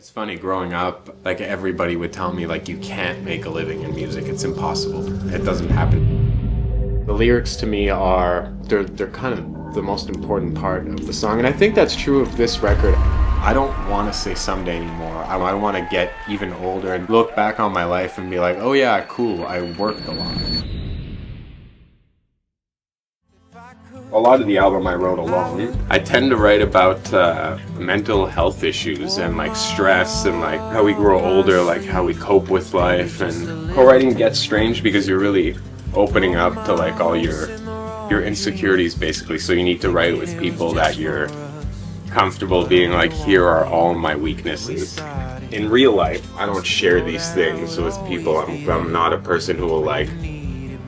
It's funny, growing up, like everybody would tell me like you can't make a living in music. It's impossible. It doesn't happen. The lyrics to me are, they're kind of the most important part of the song. And I think that's true of this record. I don't want to say someday anymore. I want to get even older and look back on my life and be like, oh yeah, cool, I worked a lot. A lot of the album I wrote alone. I tend to write about mental health issues and like stress and like how we grow older, like how we cope with life. And co-writing gets strange because you're really opening up to like all your insecurities basically. So you need to write with people that you're comfortable being like, here are all my weaknesses. In real life, I don't share these things with people. I'm not a person who will like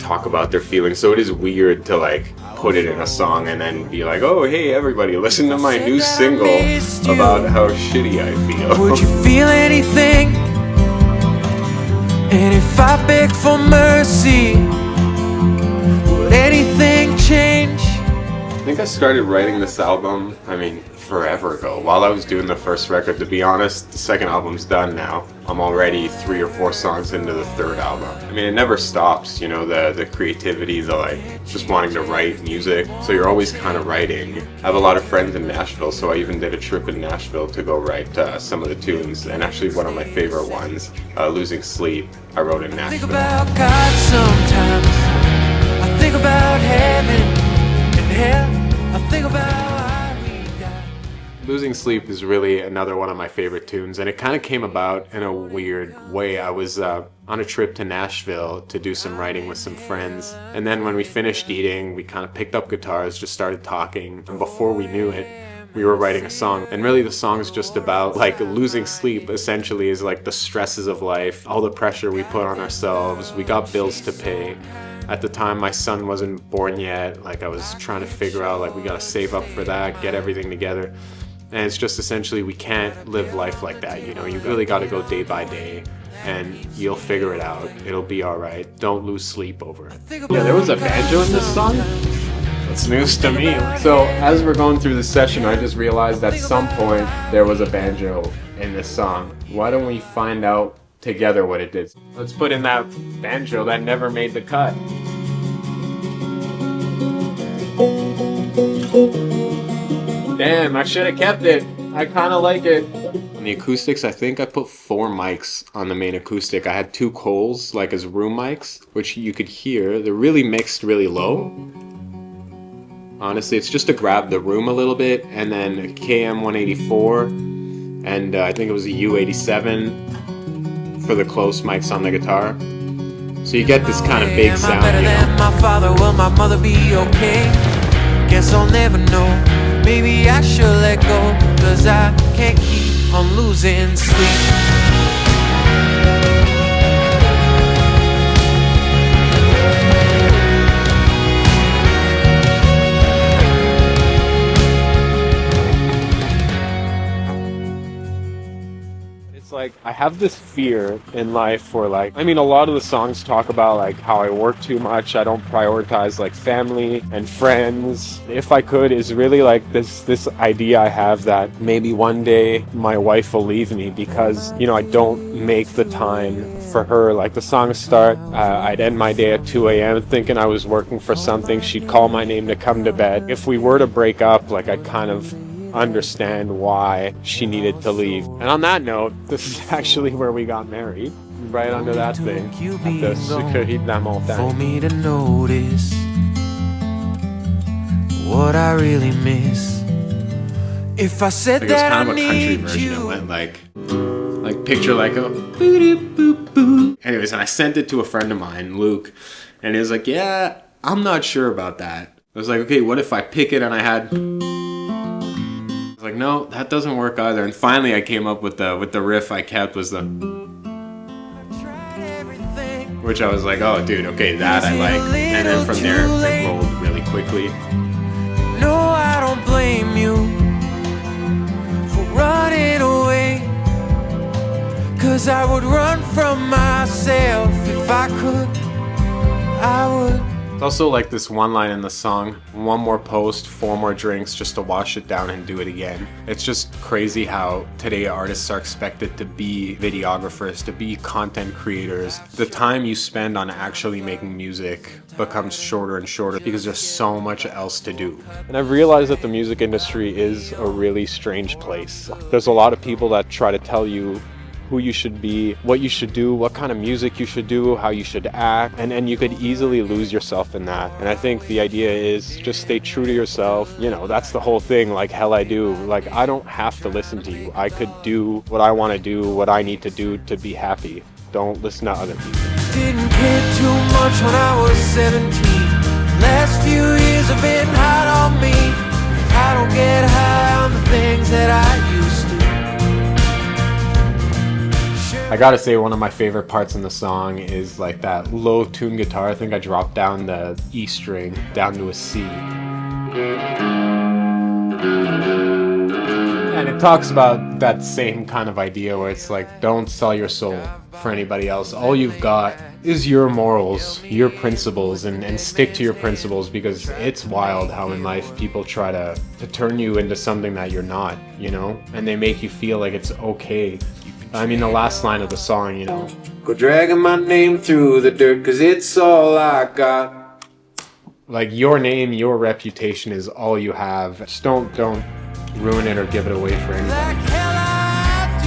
talk about their feelings, so it is weird to like put it in a song and then be like, oh hey everybody, listen to my new single about how shitty I feel. Would you feel anything? And if I begged for mercy, would anything change? I think I started writing this album, forever ago, while I was doing the first record. To be honest, the second album's done now. I'm already 3 or 4 songs into the third album. It never stops, you know, the creativity, the like, just wanting to write music. So you're always kind of writing. I have a lot of friends in Nashville, so I even did a trip in Nashville to go write some of the tunes. And actually one of my favorite ones, Losing Sleep, I wrote in Nashville. I think about God sometimes. I think about heaven and hell. I think about Losing Sleep is really another one of my favorite tunes, and it kind of came about in a weird way. I was on a trip to Nashville to do some writing with some friends, and then when we finished eating, we kind of picked up guitars, just started talking, and before we knew it, we were writing a song. And really the song is just about like losing sleep, essentially, is like the stresses of life, all the pressure we put on ourselves. We got bills to pay. At the time, my son wasn't born yet. Like I was trying to figure out, like, we gotta save up for that, get everything together. And it's just essentially, we can't live life like that, you know? You really gotta go day by day, and you'll figure it out. It'll be all right. Don't lose sleep over it. Yeah, there was a banjo in this song? That's news to me. So as we're going through this session, I just realized at some point there was a banjo in this song. Why don't we find out together what it did? Let's put in that banjo that never made the cut. Damn, I should have kept it. I kind of like it. On the acoustics, I think I put 4 mics on the main acoustic. I had 2 Coles, like as room mics, which you could hear. They're really mixed really low. Honestly, it's just to grab the room a little bit, and then a KM184, and I think it was a U87 for the close mics on the guitar. So you get this kind of big sound, you know? My father, will my mother be okay? Guess I'll never know. Maybe I should let go, 'cause I can't keep on losing sleep. Like, I have this fear in life where like, a lot of the songs talk about like how I work too much, I don't prioritize like family and friends. If I could, is really like this idea I have that maybe one day my wife will leave me because, you know, I don't make the time for her. Like the songs start, I'd end my day at 2 a.m. thinking I was working for something. She'd call my name to come to bed. If we were to break up, like I'd kind of understand why she needed to leave. And on that note, this is actually where we got married, right under that thing at the Sécurité de la Montagne. For me to notice what I really miss. If I said like, it was that kind of I a country need version. you, It went like picture like a boop boop boop. Anyways, and I sent it to a friend of mine, Luke, and he was like, yeah, I'm not sure about that. I was like, okay, what if I pick it and I had... Like, no, that doesn't work either. And finally I came up with the riff I kept was the, which I was like, oh dude, okay, that I like. And then from there it rolled really quickly. no, I don't blame you for running away, 'cause I would run from myself if I could. I would. Also, like this one line in the song, one more post, four more drinks just to wash it down and do it again. It's just crazy how today artists are expected to be videographers, to be content creators. The time you spend on actually making music becomes shorter and shorter because there's so much else to do. And I've realized that the music industry is a really strange place. There's a lot of people that try to tell you who you should be, what you should do, what kind of music you should do, how you should act, and you could easily lose yourself in that. And I think the idea is just stay true to yourself. You know, that's the whole thing, like Hell I Do. Like, I don't have to listen to you. I could do what I want to do, what I need to do to be happy. Don't listen to other people. Didn't care too much when I was 17. Last few years have been hard on me. I don't get high on the things that I used to. I gotta say, one of my favorite parts in the song is like that low tune guitar. I think I dropped down the E string down to a C. And it talks about that same kind of idea where it's like, don't sell your soul for anybody else. All you've got is your morals, your principles, and stick to your principles, because it's wild how in life people try to turn you into something that you're not, you know? And they make you feel like it's okay. I mean, the last line of the song, you know, go dragging my name through the dirt, 'cause it's all I got. Like, your name, your reputation is all you have. Just don't ruin it or give it away for anybody. Like hell I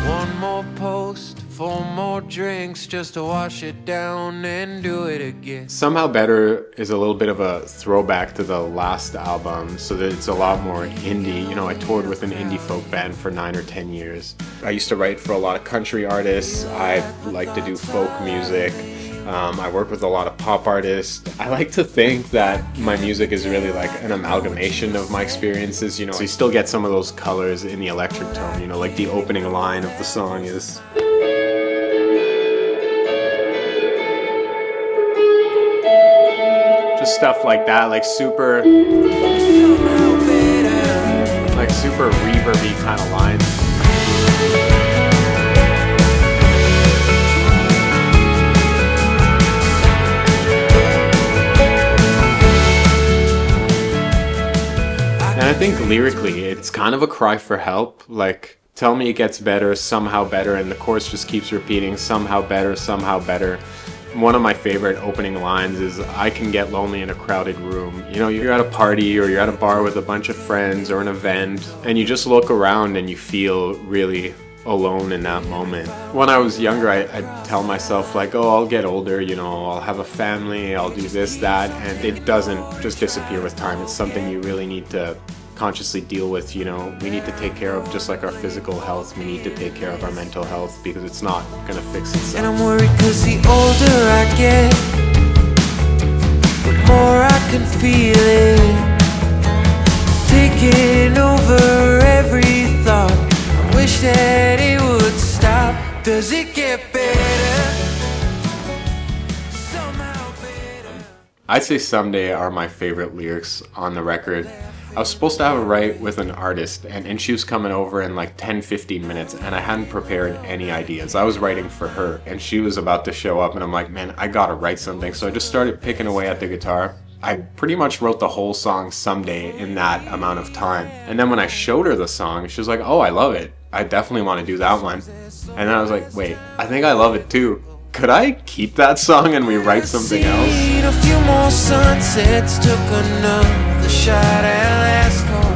do. One more post, four more drinks just to wash it down and do it again. Somehow Better is a little bit of a throwback to the last album, so that it's a lot more indie. You know, I toured with an indie folk band for 9 or 10 years. I used to write for a lot of country artists. I like to do folk music. I work with a lot of pop artists. I like to think that my music is really like an amalgamation of my experiences, you know. So you still get some of those colors in the electric tone, you know, like the opening line of the song is... just stuff like that, like super reverby kind of lines. And I think lyrically, it's kind of a cry for help. Like, tell me it gets better, somehow better, and the chorus just keeps repeating, somehow better, somehow better. One of my favorite opening lines is, I can get lonely in a crowded room. You know, you're at a party or you're at a bar with a bunch of friends or an event, and you just look around and you feel really alone in that moment. When I was younger, I'd tell myself like, oh, I'll get older, you know, I'll have a family, I'll do this, that, and it doesn't just disappear with time. It's something you really need to consciously deal with, you know. We need to take care of, just like our physical health, we need to take care of our mental health, because it's not gonna fix itself. And I'm worried 'cause the older I get, the more I can feel it taking over every thought. I wish that it would stop. Does it get better? Somehow better. I'd say Someday are my favorite lyrics on the record. I was supposed to have a write with an artist, and she was coming over in like 10-15 minutes, and I hadn't prepared any ideas. I was writing for her, and she was about to show up, and I'm like, man, I gotta write something. So I just started picking away at the guitar. I pretty much wrote the whole song Someday in that amount of time. And then when I showed her the song, she was like, oh, I love it. I definitely want to do that one. And then I was like, wait, I think I love it too. Could I keep that song and we write something else? Seen a few more sunsets, took another shot at last call.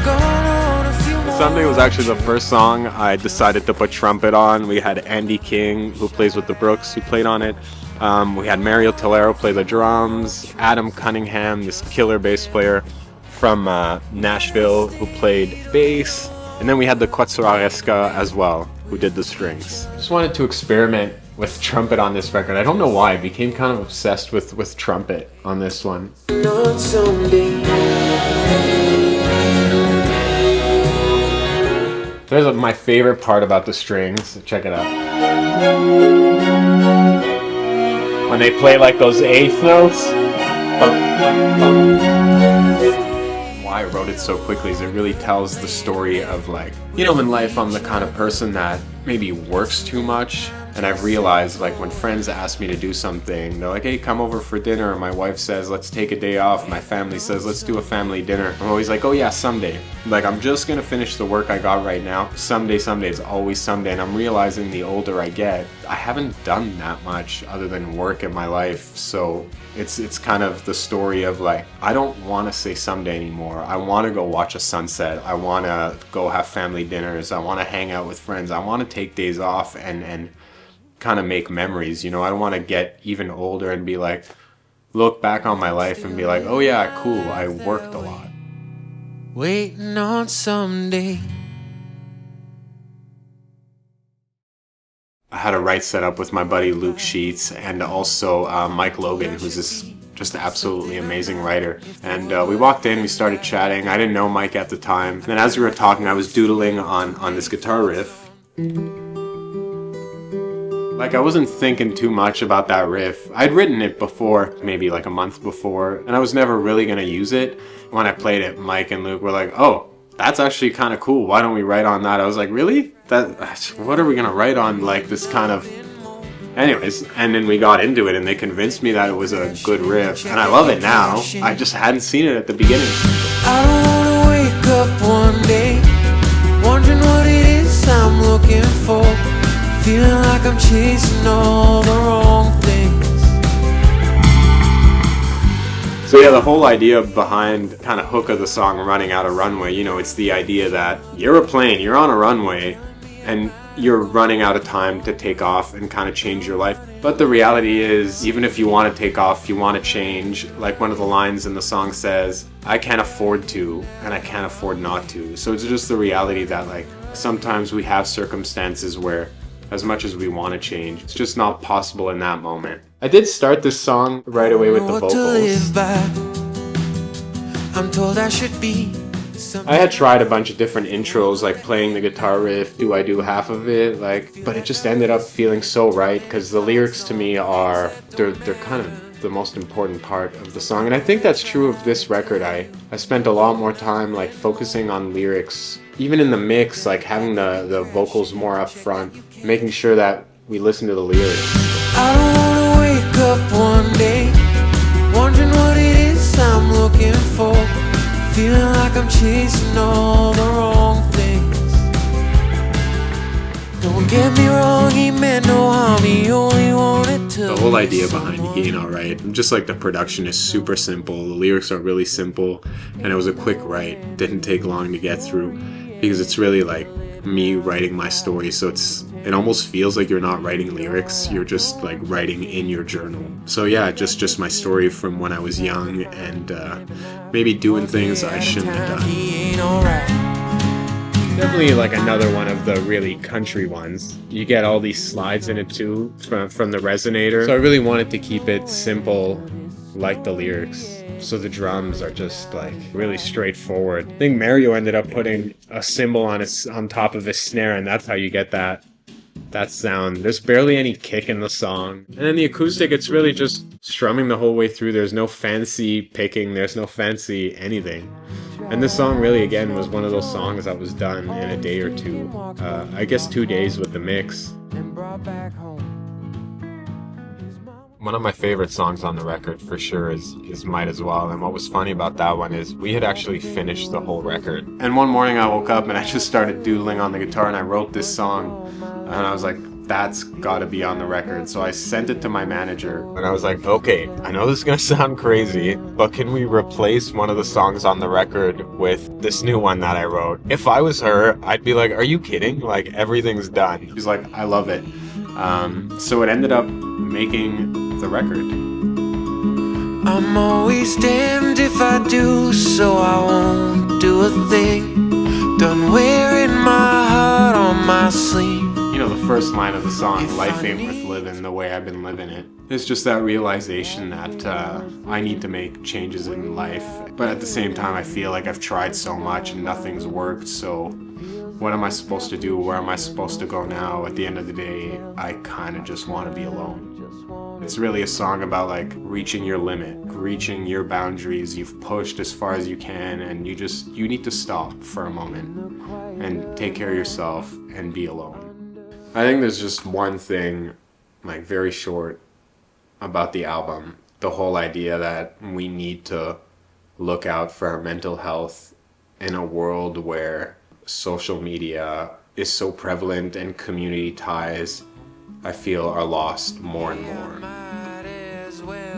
Gone on a few more. Someday was actually the first song I decided to put trumpet on. We had Andy King, who plays with the Brooks, who played on it. We had Mario Tolero play the drums, Adam Cunningham, this killer bass player from Nashville, who played bass, and then we had the Quatsoaresca as well, who did the strings. Just wanted to experiment with trumpet on this record. I don't know why, I became kind of obsessed with trumpet on this one. Not someday. There's my favorite part about the strings. Check it out. When they play like those eighth notes. Why I wrote it so quickly is it really tells the story of, like, you know, in life I'm the kind of person that maybe works too much. And I've realized, like, when friends ask me to do something, they're like, hey, come over for dinner. My wife says, let's take a day off. My family says, let's do a family dinner. I'm always like, oh yeah, someday. Like, I'm just gonna finish the work I got right now. Someday is always someday. And I'm realizing the older I get, I haven't done that much other than work in my life. So it's kind of the story of, like, I don't want to say someday anymore. I want to go watch a sunset. I want to go have family dinners. I want to hang out with friends. I want to take days off and kind of make memories. You know, I don't want to get even older and be like, look back on my life and be like, oh yeah, cool, I worked a lot. Waiting on someday. I had a write set up with my buddy Luke Sheets and also Mike Logan, who's this just absolutely amazing writer. And we walked in, we started chatting. I didn't know Mike at the time. And then as we were talking, I was doodling on this guitar riff. Like, I wasn't thinking too much about that riff. I'd written it before, maybe like a month before, and I was never really gonna use it. When I played it, Mike and Luke were like, oh, that's actually kind of cool. Why don't we write on that? I was like, really? What are we gonna write on, like, this kind of... Anyways, and then we got into it and they convinced me that it was a good riff, and I love it now. I just hadn't seen it at the beginning. I don't wanna wake up one day wondering what it is I'm looking for, feeling like I'm chasing all the wrong things. So yeah, the whole idea behind kind of hook of the song, Running Out of Runway, you know, it's the idea that you're a plane, you're on a runway, and you're running out of time to take off and kind of change your life. But the reality is, even if you want to take off, you want to change, like one of the lines in the song says, I can't afford to, and I can't afford not to. So it's just the reality that, like, sometimes we have circumstances where as much as we want to change, it's just not possible in that moment. I did start this song right away with the vocals. I'm told I should be. I had tried a bunch of different intros, like playing the guitar riff, do I do half of it, like, but it just ended up feeling so right, because the lyrics to me are, they're kind of the most important part of the song. And I think that's true of this record. I spent a lot more time, like, focusing on lyrics, even in the mix, like having the vocals more up front, making sure that we listen to the lyrics. I don't wanna wake up one day wondering what it is I'm looking for, feeling like I'm chasing all the wrong things. Don't get me wrong, he meant no harm, he only wanted to. The whole idea behind He Ain't Alright, just like the production is super simple, the lyrics are really simple, and it was a quick write. Didn't take long to get through, because it's really like me writing my story, so it almost feels like you're not writing lyrics, you're just like writing in your journal. So yeah, just my story from when I was young and maybe doing things I shouldn't have done. Definitely like another one of the really country ones. You get all these slides in it too from the resonator. So I really wanted to keep it simple like the lyrics. So the drums are just like really straightforward. I think Mario ended up putting a cymbal on top of his snare, and that's how you get that sound. There's barely any kick in the song. And then the acoustic, it's really just strumming the whole way through. There's no fancy picking, there's no fancy anything. And this song really, again, was one of those songs that was done in a day or two. I guess 2 days with the mix. One of my favorite songs on the record for sure is Might As Well, and what was funny about that one is we had actually finished the whole record. And one morning I woke up and I just started doodling on the guitar and I wrote this song, and I was like, that's gotta be on the record. So I sent it to my manager and I was like, okay, I know this is gonna sound crazy, but can we replace one of the songs on the record with this new one that I wrote? If I was her, I'd be like, are you kidding? Like, everything's done. She's like, I love it. So it ended up making the record. I'm always damned if I do, so I won't do a thing. Done wearing my heart on my sleeve. You know, the first line of the song, life ain't worth living the way I've been living it. It's just that realization that I need to make changes in life. But at the same time, I feel like I've tried so much and nothing's worked, so what am I supposed to do? Where am I supposed to go now? At the end of the day, I kind of just want to be alone. It's really a song about like reaching your limit, reaching your boundaries. You've pushed as far as you can, and you need to stop for a moment and take care of yourself and be alone. I think there's just one thing, like very short, about the album. The whole idea that we need to look out for our mental health in a world where social media is so prevalent and community ties, I feel, are lost more and more. Might as well